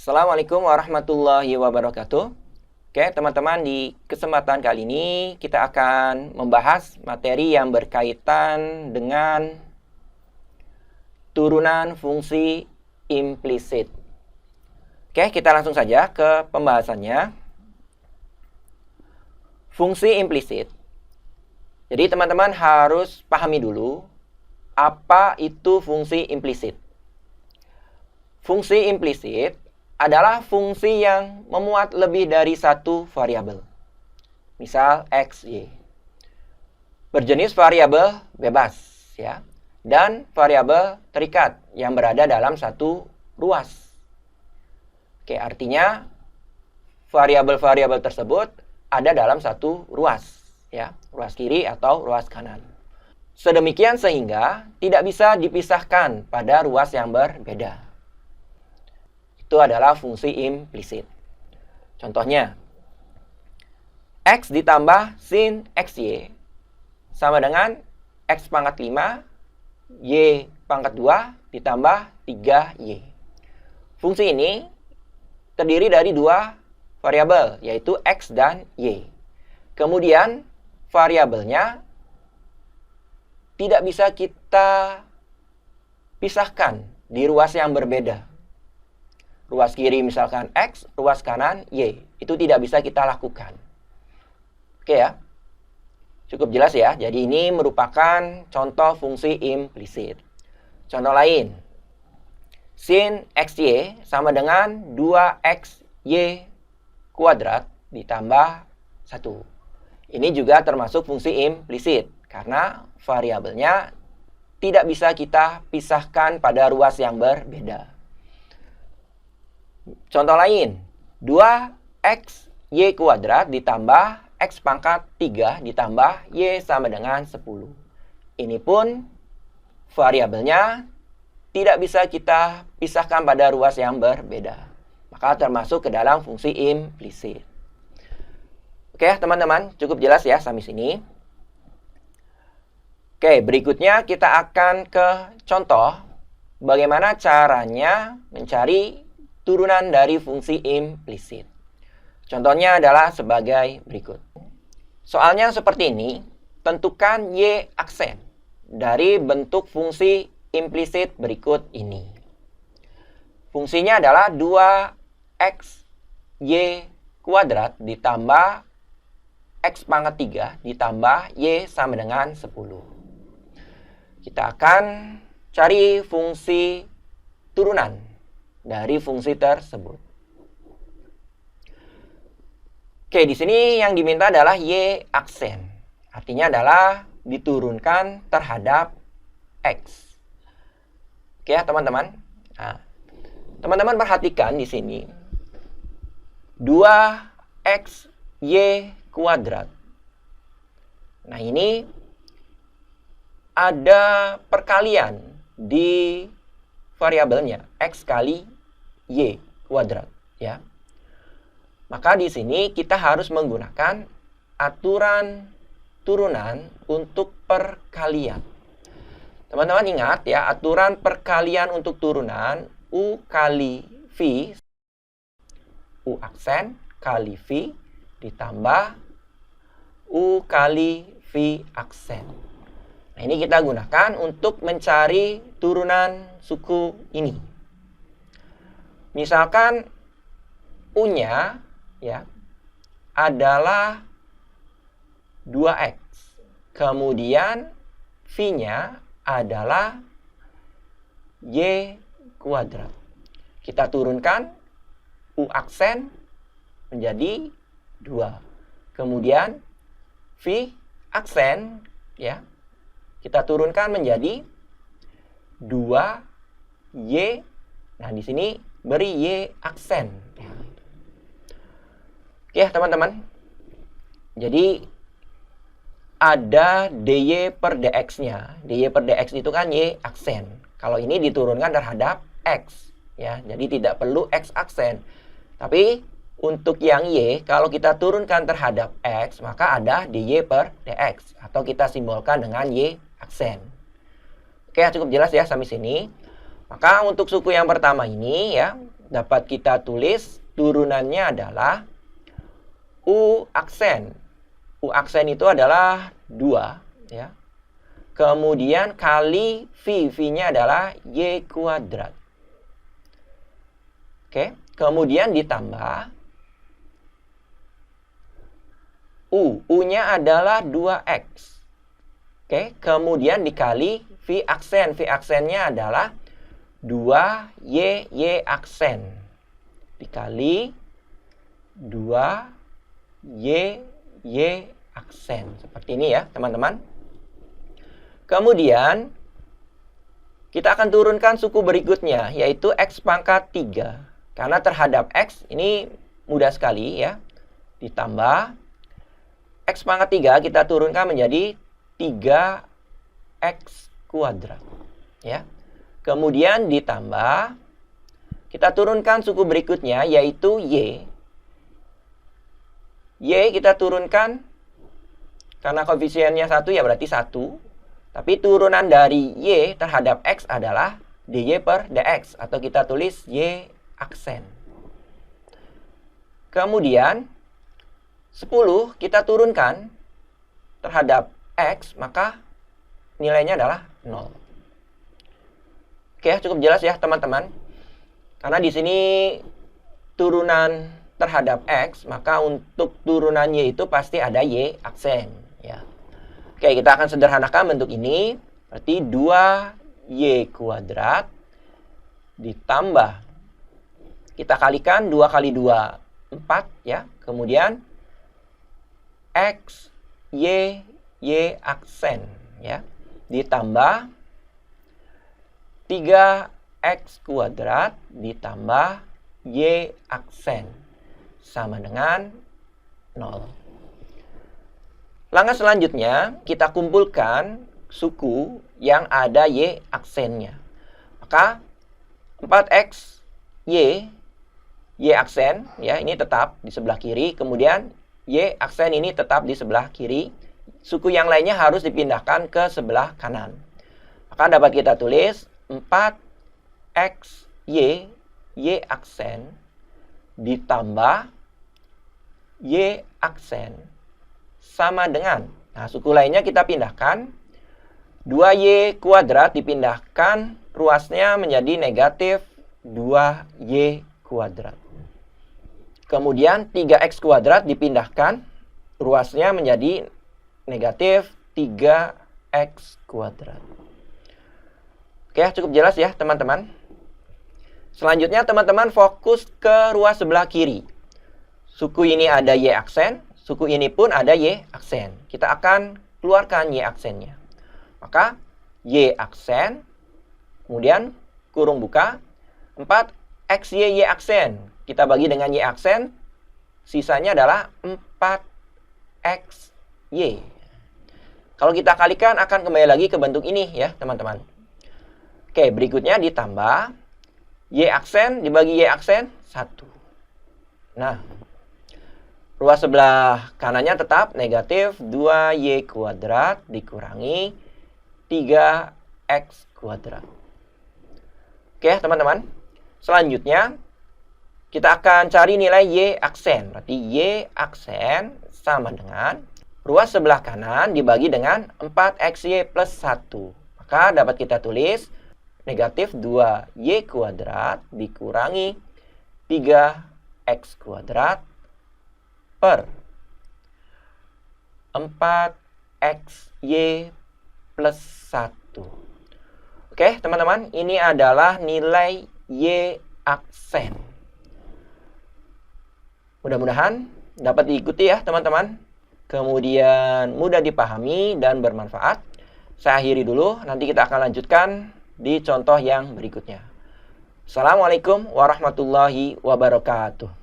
Assalamualaikum warahmatullahi wabarakatuh. Oke, teman-teman, di kesempatan kali ini kita akan membahas materi yang berkaitan dengan turunan fungsi implisit. Oke, kita langsung saja ke pembahasannya. Fungsi implisit. Jadi teman-teman harus pahami dulu apa itu fungsi implisit. Fungsi implisit adalah fungsi yang memuat lebih dari satu variabel. Misal X, Y. Berjenis variabel bebas, ya. Dan variabel terikat yang berada dalam satu ruas. Oke, artinya variabel-variabel tersebut ada dalam satu ruas, ya. Ruas kiri atau ruas kanan. Sedemikian sehingga tidak bisa dipisahkan pada ruas yang berbeda. Itu adalah fungsi implisit. Contohnya, X ditambah sin XY sama dengan X pangkat 5, Y pangkat 2 ditambah 3Y. Fungsi ini terdiri dari dua variabel, yaitu X dan Y. Kemudian, variabelnya tidak bisa kita pisahkan di ruas yang berbeda. Ruas kiri misalkan X, ruas kanan Y. Itu tidak bisa kita lakukan. Oke ya. Cukup jelas ya. Jadi ini merupakan contoh fungsi implisit. Contoh lain. Sin XY sama dengan 2XY kuadrat ditambah 1. Ini juga termasuk fungsi implisit. Karena variabelnya tidak bisa kita pisahkan pada ruas yang berbeda. Contoh lain, 2XY kuadrat ditambah X pangkat 3 ditambah Y sama dengan 10. Ini pun variabelnya tidak bisa kita pisahkan pada ruas yang berbeda. Maka termasuk ke dalam fungsi implisit. Oke teman-teman, cukup jelas ya sampai sini. Oke, berikutnya kita akan ke contoh bagaimana caranya mencari turunan dari fungsi implisit. Contohnya adalah sebagai berikut. Soalnya seperti ini, tentukan Y aksen dari bentuk fungsi implisit berikut ini. Fungsinya adalah 2XY kuadrat ditambah X pangkat 3 ditambah Y sama dengan 10. Kita akan cari fungsi turunan dari fungsi tersebut. Oke, di sini yang diminta adalah Y aksen. Artinya adalah diturunkan terhadap X. Oke ya, teman-teman. Nah, teman-teman perhatikan di sini. 2XY kuadrat. Nah, ini ada perkalian di variabelnya X kali Y kuadrat, ya. Maka di sini kita harus menggunakan aturan turunan untuk perkalian. Teman-teman ingat ya, aturan perkalian untuk turunan U kali V, U aksen kali V ditambah U kali V aksen. Nah, ini kita gunakan untuk mencari turunan suku ini. Misalkan U-nya ya adalah 2X. Kemudian V-nya adalah Y kuadrat. Kita turunkan U aksen menjadi 2. Kemudian V aksen ya kita turunkan menjadi 2Y. Nah, di sini beri Y aksen. Oke, teman-teman. Jadi, ada dy per dx-nya. Dy per dx itu kan Y aksen. Kalau ini diturunkan terhadap X. Ya, jadi tidak perlu X aksen. Tapi, untuk yang Y, kalau kita turunkan terhadap X, maka ada dy per dx. Atau kita simbolkan dengan Y aksen. Oke, cukup jelas ya sampai sini. Maka untuk suku yang pertama ini ya, dapat kita tulis turunannya adalah U aksen. U aksen itu adalah 2, ya. Kemudian kali V, V-nya adalah Y kuadrat. Oke, kemudian ditambah U. U-nya adalah 2X. Oke, kemudian dikali V aksen. V aksennya adalah 2Y, Y aksen. Dikali 2Y, Y aksen. Seperti ini ya, teman-teman. Kemudian, kita akan turunkan suku berikutnya, yaitu X pangkat 3. Karena terhadap X, ini mudah sekali ya. Ditambah X pangkat 3 kita turunkan menjadi 3X kuadrat. Ya. Kemudian ditambah, kita turunkan suku berikutnya, yaitu Y. Y kita turunkan, karena koefisiennya 1 ya berarti 1. Tapi turunan dari Y terhadap X adalah dy per dx, atau kita tulis Y aksen. Kemudian 10 kita turunkan terhadap X, maka nilainya adalah 0. Oke, cukup jelas ya teman-teman. Karena di sini turunan terhadap X, maka untuk turunan Y itu pasti ada Y aksen. Ya. Oke, kita akan sederhanakan bentuk ini. Berarti 2Y kuadrat ditambah, kita kalikan 2 kali 2, 4 ya. Kemudian X, Y, Y aksen ya. Ditambah 3X kuadrat ditambah Y aksen sama dengan 0. Langkah selanjutnya, kita kumpulkan suku yang ada Y aksennya. Maka 4X Y, Y aksen, ya ini tetap di sebelah kiri. Kemudian Y aksen ini tetap di sebelah kiri. Suku yang lainnya harus dipindahkan ke sebelah kanan. Maka dapat kita tulis 4X Y, Y aksen ditambah Y aksen sama dengan, nah suku lainnya kita pindahkan, 2Y kuadrat dipindahkan, ruasnya menjadi negatif 2Y kuadrat. Kemudian 3X kuadrat dipindahkan, ruasnya menjadi negatif 3X kuadrat. Oke, cukup jelas ya teman-teman. Selanjutnya teman-teman fokus ke ruas sebelah kiri. Suku ini ada Y aksen, suku ini pun ada Y aksen. Kita akan keluarkan Y aksennya. Maka Y aksen, kemudian kurung buka, 4XY Y aksen. Kita bagi dengan Y aksen, sisanya adalah 4XY. Kalau kita kalikan akan kembali lagi ke bentuk ini ya teman-teman. Oke, berikutnya ditambah Y aksen dibagi Y aksen 1. Nah, ruas sebelah kanannya tetap negatif 2Y kuadrat dikurangi 3X kuadrat. Oke teman-teman. Selanjutnya, kita akan cari nilai Y aksen. Berarti Y aksen sama dengan ruas sebelah kanan dibagi dengan 4XY plus 1. Maka dapat kita tulis negatif 2Y kuadrat dikurangi 3X kuadrat per 4XY plus 1. Oke teman-teman, ini adalah nilai Y aksen. Mudah-mudahan dapat diikuti ya teman-teman. Kemudian mudah dipahami dan bermanfaat. Saya akhiri dulu, nanti kita akan lanjutkan di contoh yang berikutnya. Assalamualaikum warahmatullahi wabarakatuh.